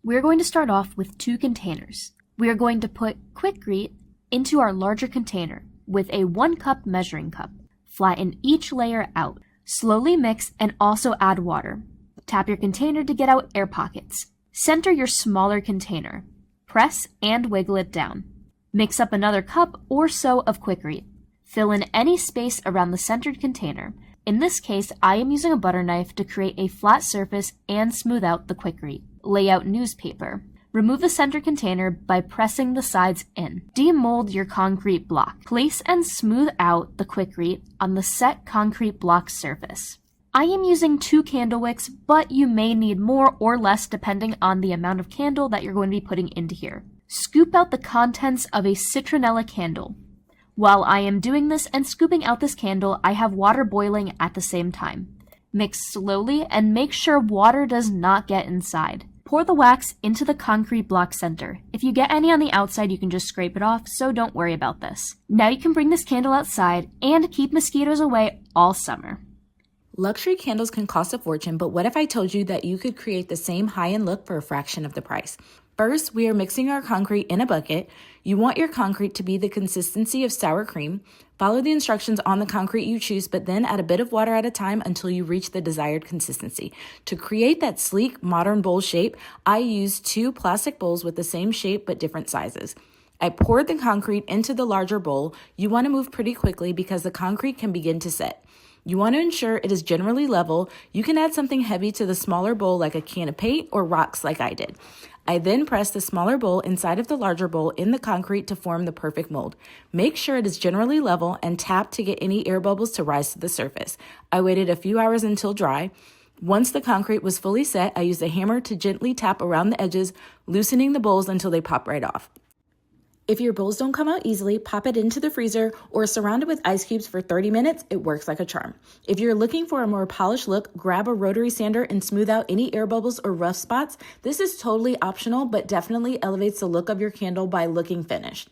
we're going to start off with 2 containers. We are going to put Quikrete into our larger container with a 1 cup measuring cup. Flatten each layer out. Slowly mix and also add water. Tap your container to get out air pockets. Center your smaller container. Press and wiggle it down. Mix up another cup or so of Quikrete. Fill in any space around the centered container. In this case, I am using a butter knife to create a flat surface and smooth out the Quikrete. Lay out newspaper. Remove the center container by pressing the sides in. Demold your concrete block. Place and smooth out the Quikrete on the set concrete block surface. I am using 2 candle wicks, but you may need more or less depending on the amount of candle that you're going to be putting into here. Scoop out the contents of a citronella candle. While I am doing this and scooping out this candle, I have water boiling at the same time. Mix slowly and make sure water does not get inside. Pour the wax into the concrete block center. If you get any on the outside, you can just scrape it off, so don't worry about this. Now you can bring this candle outside and keep mosquitoes away all summer. Luxury candles can cost a fortune, but what if I told you that you could create the same high-end look for a fraction of the price? First, we are mixing our concrete in a bucket. You want your concrete to be the consistency of sour cream. Follow the instructions on the concrete you choose, but then add a bit of water at a time until you reach the desired consistency. To create that sleek, modern bowl shape, I used 2 plastic bowls with the same shape but different sizes. I poured the concrete into the larger bowl. You want to move pretty quickly because the concrete can begin to set. You want to ensure it is generally level. You can add something heavy to the smaller bowl like a can of paint or rocks like I did. I then press the smaller bowl inside of the larger bowl in the concrete to form the perfect mold. Make sure it is generally level and tap to get any air bubbles to rise to the surface. I waited a few hours until dry. Once the concrete was fully set, I used a hammer to gently tap around the edges, loosening the bowls until they pop right off. If your bowls don't come out easily, pop it into the freezer or surround it with ice cubes for 30 minutes. It works like a charm. If you're looking for a more polished look, grab a rotary sander and smooth out any air bubbles or rough spots. This is totally optional, but definitely elevates the look of your candle by looking finished.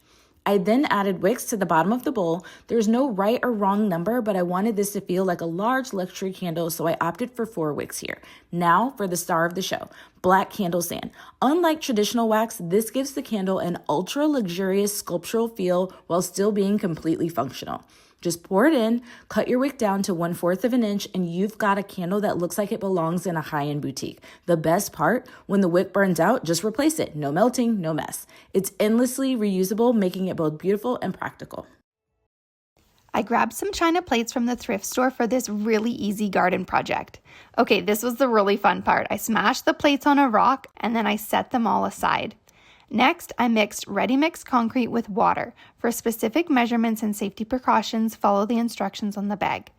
I then added wicks to the bottom of the bowl. There's no right or wrong number, but I wanted this to feel like a large luxury candle, so I opted for 4 wicks here. Now for the star of the show, black candle sand. Unlike traditional wax, this gives the candle an ultra luxurious sculptural feel while still being completely functional. Just pour it in, cut your wick down to 1/4 of an inch, and you've got a candle that looks like it belongs in a high-end boutique. The best part, when the wick burns out, just replace it. No melting, no mess. It's endlessly reusable, making it both beautiful and practical. I grabbed some china plates from the thrift store for this really easy garden project. Okay, this was the really fun part. I smashed the plates on a rock and then I set them all aside. Next, I mixed ready-mix concrete with water. For specific measurements and safety precautions, follow the instructions on the bag.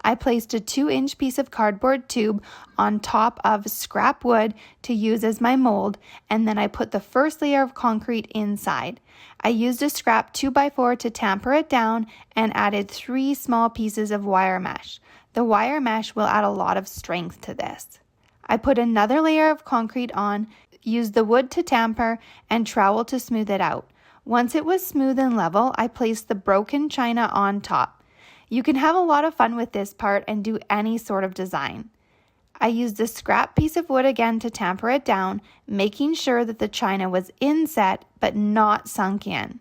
I placed a 2-inch piece of cardboard tube on top of scrap wood to use as my mold, and then I put the first layer of concrete inside. I used a scrap 2x4 to tamper it down and added 3 small pieces of wire mesh. The wire mesh will add a lot of strength to this. I put another layer of concrete on, used the wood to tamper, and trowel to smooth it out. Once it was smooth and level, I placed the broken china on top. You can have a lot of fun with this part and do any sort of design. I used a scrap piece of wood again to tamper it down, making sure that the china was inset but not sunk in.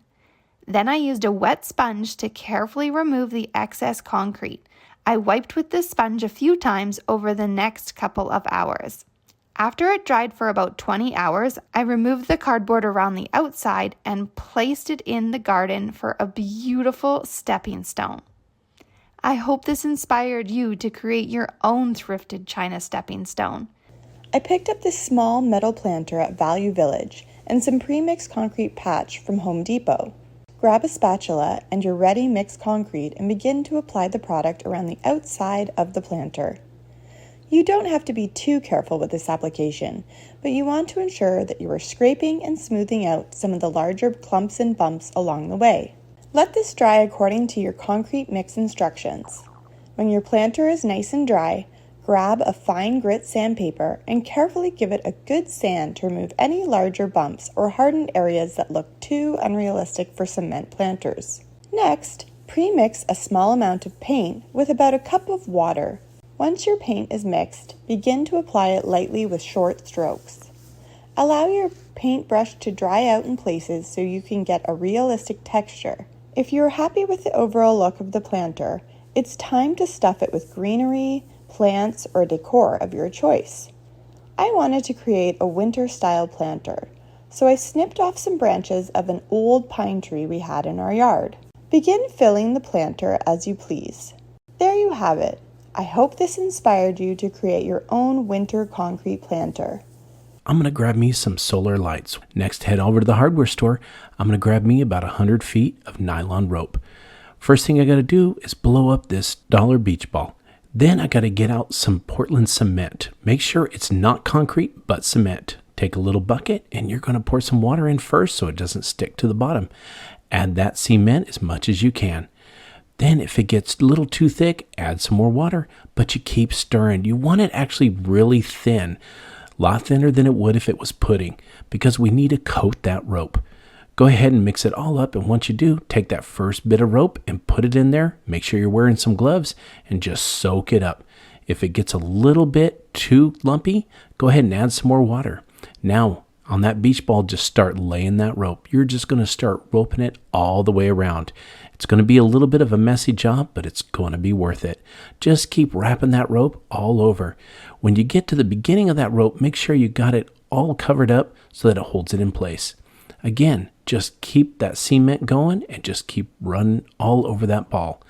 Then I used a wet sponge to carefully remove the excess concrete. I wiped with the sponge a few times over the next couple of hours. After it dried for about 20 hours, I removed the cardboard around the outside and placed it in the garden for a beautiful stepping stone. I hope this inspired you to create your own thrifted china stepping stone. I picked up this small metal planter at Value Village and some pre-mixed concrete patch from Home Depot. Grab a spatula and your ready mixed concrete and begin to apply the product around the outside of the planter. You don't have to be too careful with this application, but you want to ensure that you are scraping and smoothing out some of the larger clumps and bumps along the way. Let this dry according to your concrete mix instructions. When your planter is nice and dry, grab a fine grit sandpaper and carefully give it a good sand to remove any larger bumps or hardened areas that look too unrealistic for cement planters. Next, pre-mix a small amount of paint with about a cup of water. Once your paint is mixed, begin to apply it lightly with short strokes. Allow your paintbrush to dry out in places so you can get a realistic texture. If you're happy with the overall look of the planter, it's time to stuff it with greenery, plants, or decor of your choice. I wanted to create a winter-style planter, so I snipped off some branches of an old pine tree we had in our yard. Begin filling the planter as you please. There you have it. I hope this inspired you to create your own winter concrete planter. I'm going to grab me some solar lights. Next, head over to the hardware store. I'm going to grab me about 100 feet of nylon rope. First thing I got to do is blow up this dollar beach ball. Then I got to get out some Portland cement. Make sure it's not concrete, but cement. Take a little bucket and you're going to pour some water in first so it doesn't stick to the bottom. Add that cement as much as you can. Then if it gets a little too thick, add some more water, but you keep stirring. You want it actually really thin. A lot thinner than it would if it was pudding, because we need to coat that rope. Go ahead and mix it all up, and once you do, take that first bit of rope and put it in there. Make sure you're wearing some gloves and just soak it up. If it gets a little bit too lumpy, go ahead and add some more water. Now, on that beach ball, just start laying that rope. You're just going to start roping it all the way around. It's going to be a little bit of a messy job, but it's going to be worth it. Just keep wrapping that rope all over. When you get to the beginning of that rope, make sure you got it all covered up so that it holds it in place. Again, just keep that cement going and just keep running all over that ball.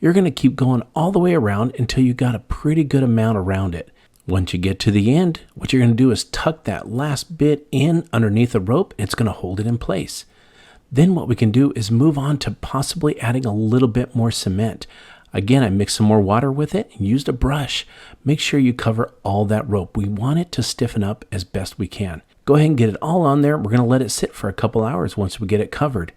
You're going to keep going all the way around until you got a pretty good amount around it. Once you get to the end, what you're going to do is tuck that last bit in underneath the rope. It's going to hold it in place. Then what we can do is move on to possibly adding a little bit more cement. Again, I mixed some more water with it and used a brush. Make sure you cover all that rope. We want it to stiffen up as best we can. Go ahead and get it all on there. We're going to let it sit for a couple hours once we get it covered.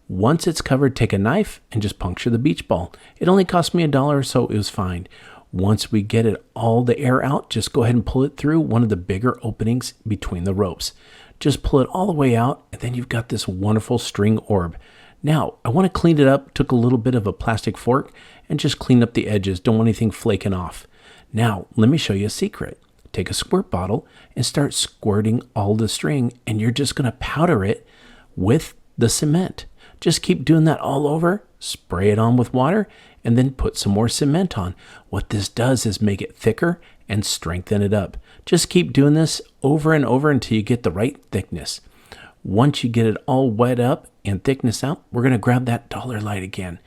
Once it's covered, take a knife and just puncture the beach ball. It only cost me $1, so it was fine. Once we get it all the air out, just go ahead and pull it through one of the bigger openings between the ropes. Just pull it all the way out, and then you've got this wonderful string orb. Now, I want to clean it up. Took a little bit of a plastic fork and just clean up the edges. Don't want anything flaking off. Now, let me show you a secret. Take a squirt bottle and start squirting all the string, and you're just going to powder it with the cement. Just keep doing that all over. Spray it on with water, and then put some more cement on. What this does is make it thicker and strengthen it up. Just keep doing this over and over until you get the right thickness. Once you get it all wet up and thickness out, we're going to grab that dollar light again.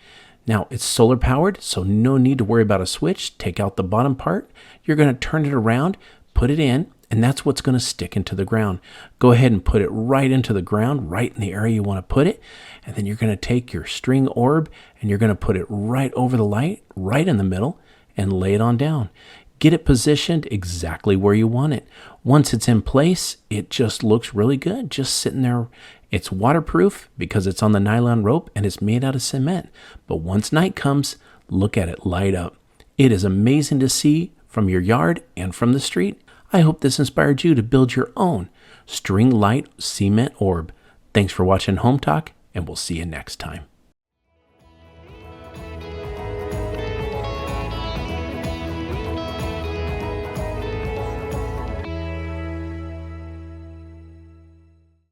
Now, it's solar powered, so no need to worry about a switch. Take out the bottom part. You're going to turn it around, put it in, and that's what's going to stick into the ground. Go ahead and put it right into the ground, right in the area you want to put it. And then you're going to take your string orb and you're going to put it right over the light, right in the middle, and lay it on down. Get it positioned exactly where you want it. Once it's in place, it just looks really good, just sitting there. It's waterproof because it's on the nylon rope and it's made out of cement. But once night comes, look at it light up. It is amazing to see from your yard and from the street. I hope this inspired you to build your own string light cement orb. Thanks for watching Home Talk, and we'll see you next time.